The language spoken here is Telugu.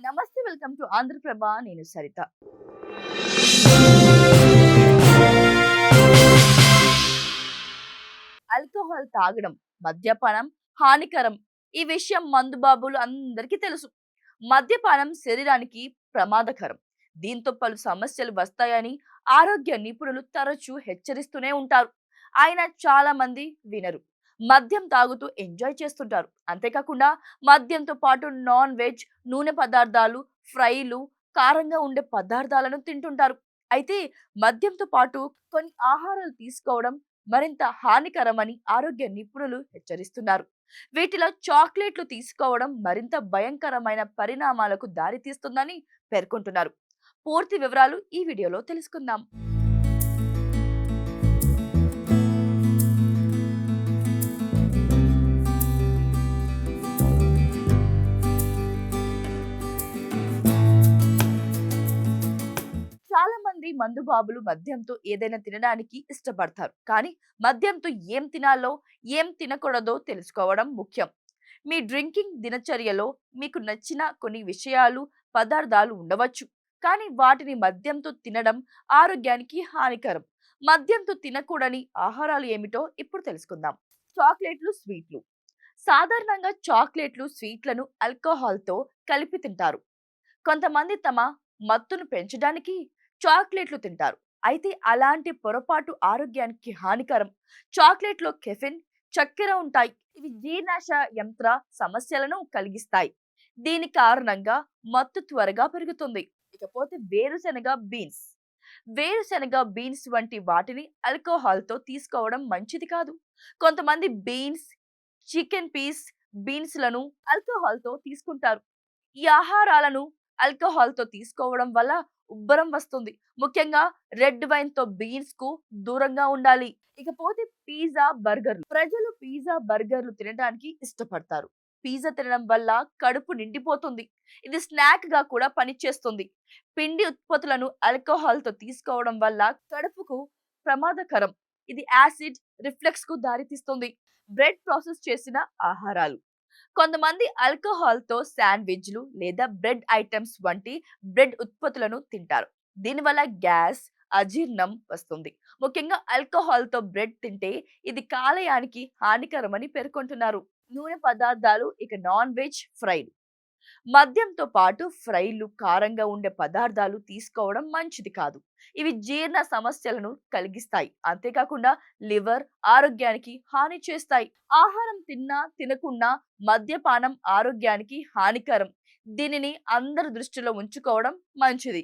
నమస్తే, వెల్కమ్ టు ఆంధ్రప్రభ. నేను సరిత. ఆల్కహాల్ తాగడం, మద్యపానం హానికరం. ఈ విషయం మందుబాబులు అందరికీ తెలుసు. మద్యపానం శరీరానికి ప్రమాదకరం. దీంతో పలు సమస్యలు వస్తాయని ఆరోగ్య నిపుణులు తరచూ హెచ్చరిస్తూనే ఉంటారు. ఆయన చాలా మంది వినరు. మద్యం తాగుతూ ఎంజాయ్ చేస్తుంటారు. అంతేకాకుండా మద్యంతో పాటు నాన్ వెజ్, నూనె పదార్థాలు, ఫ్రైలు, కారంగా ఉండే పదార్థాలను తింటుంటారు. అయితే మద్యంతో పాటు కొన్ని ఆహారాలు తీసుకోవడం మరింత హానికరమని ఆరోగ్య నిపుణులు హెచ్చరిస్తున్నారు. వీటిలో చాక్లెట్లు తీసుకోవడం మరింత భయంకరమైన పరిణామాలకు దారితీస్తుందని పేర్కొంటున్నారు. పూర్తి వివరాలు ఈ వీడియోలో తెలుసుకుందాం. చాలా మంది మందుబాబులు మద్యంతో ఏదైనా తినడానికి ఇష్టపడతారు. కానీ మద్యంతో ఏం తినాలో, ఏం తినకూడదో తెలుసుకోవడం ముఖ్యం. మీ డ్రింకింగ్ దినచర్యలో మీకు నచ్చిన కొన్ని విషయాలు, పదార్థాలు ఉండవచ్చు. కానీ వాటిని మద్యంతో తినడం ఆరోగ్యానికి హానికరం. మద్యంతో తినకూడని ఆహారాలు ఏమిటో ఇప్పుడు తెలుసుకుందాం. చాక్లెట్లు, స్వీట్లు. సాధారణంగా చాక్లెట్లు, స్వీట్లను ఆల్కహాల్తో కలిపి తింటారు. కొంతమంది తమ మత్తును పెంచడానికి చాక్లెట్లు తింటారు. అయితే అలాంటి పొరపాటు ఆరోగ్యానికి హానికరం. చాక్లెట్లో కెఫిన్, చక్కెర ఉంటాయి. ఇవి జీర్ణాశయ యంత్ర సమస్యలను కలిగిస్తాయి. దీని కారణంగా మత్తు త్వరగా పెరుగుతుంది. ఇకపోతే వేరుశెనగ బీన్స్ వంటి వాటిని ఆల్కహాల్తో తీసుకోవడం మంచిది కాదు. కొంతమంది బీన్స్, చికెన్ పీస్, బీన్స్లను ఆల్కహాల్తో తీసుకుంటారు. ఈ ఆహారాలను ఆల్కహాల్తో తీసుకోవడం వల్ల ఉబ్బరం వస్తుంది. ముఖ్యంగా రెడ్ వైన్ తో బీన్స్ కు దూరంగా ఉండాలి. ఇకపోతే పిజ్జా, బర్గర్లు. ప్రజలు పిజ్జా, బర్గర్లు తినడానికి ఇష్టపడతారు. పిజ్జా తినడం వల్ల కడుపు నిండిపోతుంది. ఇది స్నాక్ గా కూడా పనిచేస్తుంది. పిండి ఉత్పత్తులను ఆల్కహాల్ తో తీసుకోవడం వల్ల కడుపుకు ప్రమాదకరం. ఇది యాసిడ్ రిఫ్లెక్స్ కు దారితీస్తుంది. బ్రెడ్, ప్రాసెస్ చేసిన ఆహారాలు. కొంతమంది ఆల్కహాల్ తో శాండ్విచ్లు లేదా బ్రెడ్ ఐటమ్స్ వంటి బ్రెడ్ ఉత్పత్తులను తింటారు. దీనివల్ల గ్యాస్, అజీర్ణం వస్తుంది. ముఖ్యంగా ఆల్కహాల్ తో బ్రెడ్ తింటే ఇది కాలేయానికి హానికరమని పేర్కొంటున్నారు. నూనె పదార్థాలు, ఇక నాన్ వెజ్, ఫ్రైలు. మద్యంతో పాటు ఫ్రైలు, కారంగా ఉండే పదార్థాలు తీసుకోవడం మంచిది కాదు. ఇవి జీర్ణ సమస్యలను కలిగిస్తాయి. అంతేకాకుండా లివర్ ఆరోగ్యానికి హాని చేస్తాయి. ఆహారం తిన్నా తినకున్నా మద్యపానం ఆరోగ్యానికి హానికరం. దీనిని అందరు దృష్టిలో ఉంచుకోవడం మంచిది.